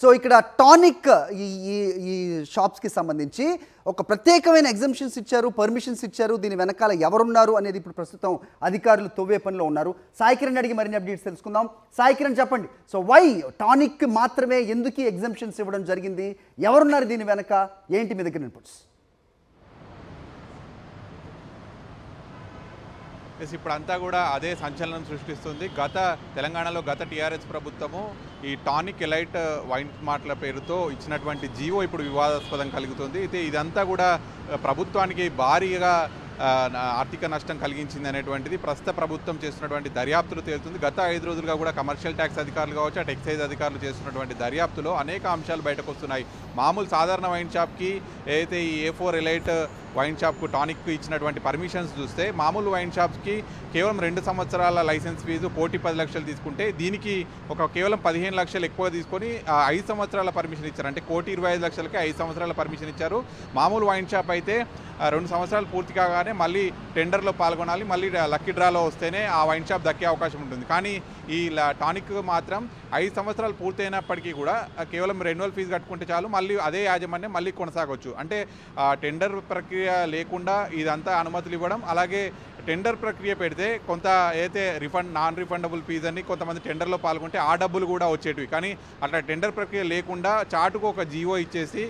So ఇక్కడ tonic ఈ ఈ ఈ షాప్స్కి సంబంధించి ఒక ప్రత్యేకమైన ఎగ్జామ్షన్స్ ఇచ్చారు, పర్మిషన్స్ ఇచ్చారు. దీని వెనకాల ఎవరున్నారు అనేది ఇప్పుడు ప్రస్తుతం అధికారులు తవ్వే పనిలో ఉన్నారు. సాయి కిరణ్ అడిగి మరిన్ని అప్డేట్స్ తెలుసుకుందాం. సాయి కిరణ్ చెప్పండి, సో వై టానిక్ మాత్రమే ఎందుకు ఎగ్జామ్షన్స్ ఇవ్వడం జరిగింది, ఎవరున్నారు దీని వెనక, ఏంటి మీ దగ్గర ఇన్పుట్స్? ఇప్పుడంతా కూడా అదే సంచలనం సృష్టిస్తుంది. తెలంగాణలో గత టీఆర్ఎస్ ప్రభుత్వము ఈ టానిక్ ఎలైట్ వైన్ మార్ట్ల పేరుతో ఇచ్చినటువంటి జీవో ఇప్పుడు వివాదాస్పదం కలుగుతుంది. అయితే ఇదంతా కూడా ప్రభుత్వానికి భారీగా ఆర్థిక నష్టం కలిగించింది అనేటువంటిది ప్రస్తుత ప్రభుత్వం చేస్తున్నటువంటి దర్యాప్తులు తేలుతుంది. గత 5 రోజులుగా కూడా కమర్షియల్ ట్యాక్స్ అధికారులు కావచ్చు, అటు ఎక్సైజ్ అధికారులు చేస్తున్నటువంటి దర్యాప్తులో అనేక అంశాలు బయటకు వస్తున్నాయి. మామూలు సాధారణ వైన్ షాప్కి ఏదైతే ఈ A4 ఎలైట్ వైన్ షాప్కు టానిక్ ఇచ్చినటువంటి పర్మిషన్స్ చూస్తే మామూలు వైన్ షాప్స్కి కేవలం 2 సంవత్సరాల లైసెన్స్ ఫీజు 1,10 లక్షలు తీసుకుంటే దీనికి కేవలం 15 లక్షలు ఎక్కువ తీసుకొని 5 సంవత్సరాల పర్మిషన్ ఇచ్చారు. అంటే 1,25 లక్షలకి 5 సంవత్సరాల పర్మిషన్ ఇచ్చారు. మామూలు వైన్ షాప్ అయితే 2 సంవత్సరాలు పూర్తి కాగానే మళ్ళీ టెండర్లో పాల్గొనాలి, మళ్ళీ లక్కీ డ్రాలో వస్తేనే ఆ వైన్ షాప్ దక్కే అవకాశం ఉంటుంది. కానీ ఈ టానిక్ మాత్రం 5 సంవత్సరాలు పూర్తయినప్పటికీ కూడా కేవలం రెన్యువల్ ఫీజు కట్టుకుంటే చాలు, మళ్ళీ అదే యాజమాన్యం మళ్ళీ కొనసాగవచ్చు. అంటే టెండర్ ప్రక్రియ లేకుండా ఇదంతా అనుమతులు ఇవ్వడం, అలాగే టెండర్ ప్రక్రియ పెడితే కొంత అయితే నాన్ రిఫండబుల్ ఫీజు అని కొంతమంది టెండర్లో పాల్గొంటే ఆ డబ్బులు కూడా వచ్చేటివి. కానీ అట్లా టెండర్ ప్రక్రియ లేకుండా చాటుకు ఒక జీవో ఇచ్చేసి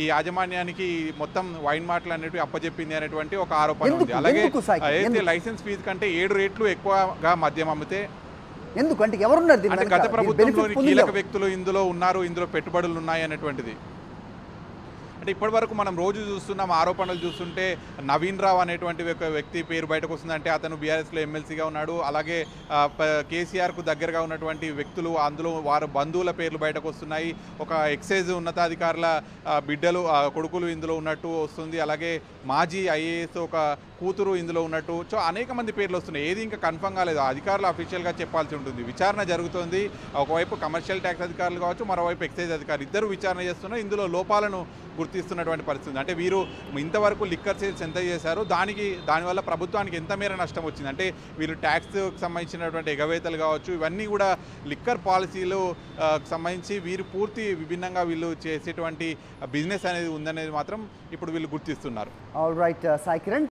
ఈ యాజమాన్యానికి మొత్తం వైన్ మార్ట్లు అనేటివి అప్పచెప్పింది అనేటువంటి ఒక ఆరోపణ ఉంది. అలాగే అయితే లైసెన్స్ ఫీజు కంటే 7 రెట్లు ఎక్కువగా మద్యం అమ్మితే ఎందుకంటే ఎవరున్నారు? అంటే గత ప్రభుత్వంలోని కీలక వ్యక్తులు ఇందులో ఉన్నారు, ఇందులో పెట్టుబడులు ఉన్నాయి అనేటువంటిది. అంటే ఇప్పటి వరకు మనం రోజు చూస్తున్నాం, ఆరోపణలు చూస్తుంటే నవీన్ రావు అనేటువంటి ఒక వ్యక్తి పేరు బయటకు వస్తుందంటే అతను బీఆర్ఎస్లో ఎమ్మెల్సీగా ఉన్నాడు. అలాగే కేసీఆర్కు దగ్గరగా ఉన్నటువంటి వ్యక్తులు, అందులో వారి బంధువుల పేర్లు బయటకు వస్తున్నాయి. ఒక ఎక్సైజ్ ఉన్నతాధికారుల బిడ్డలు, కొడుకులు ఇందులో ఉన్నట్టు వస్తుంది. అలాగే మాజీ ఐఏఎస్ ఒక కూతురు ఇందులో ఉన్నట్టు, సో అనేక మంది పేర్లు వస్తున్నాయి. ఏది ఇంకా కన్ఫర్మ్ కాలేదు, అధికారులు అఫీషియల్గా చెప్పాల్సి ఉంటుంది. విచారణ జరుగుతుంది. ఒకవైపు కమర్షియల్ ట్యాక్స్ అధికారులు కావచ్చు, మరోవైపు ఎక్సైజ్ అధికారులు ఇద్దరు విచారణ చేస్తున్నారు. ఇందులో లోపాలను గుర్తిస్తున్నటువంటి పరిస్థితి. అంటే వీరు ఇంతవరకు లిక్కర్ సేల్స్ ఎంత చేశారు, దానివల్ల ప్రభుత్వానికి ఎంత మేర నష్టం వచ్చింది, అంటే వీళ్ళు ట్యాక్స్కి సంబంధించినటువంటి ఎగవేతలు కావచ్చు, ఇవన్నీ కూడా లిక్కర్ పాలసీలు సంబంధించి వీరు పూర్తి విభిన్నంగా వీళ్ళు చేసేటువంటి బిజినెస్ అనేది ఉందనేది మాత్రం ఇప్పుడు వీళ్ళు గుర్తిస్తున్నారు. All right Sai Kiran.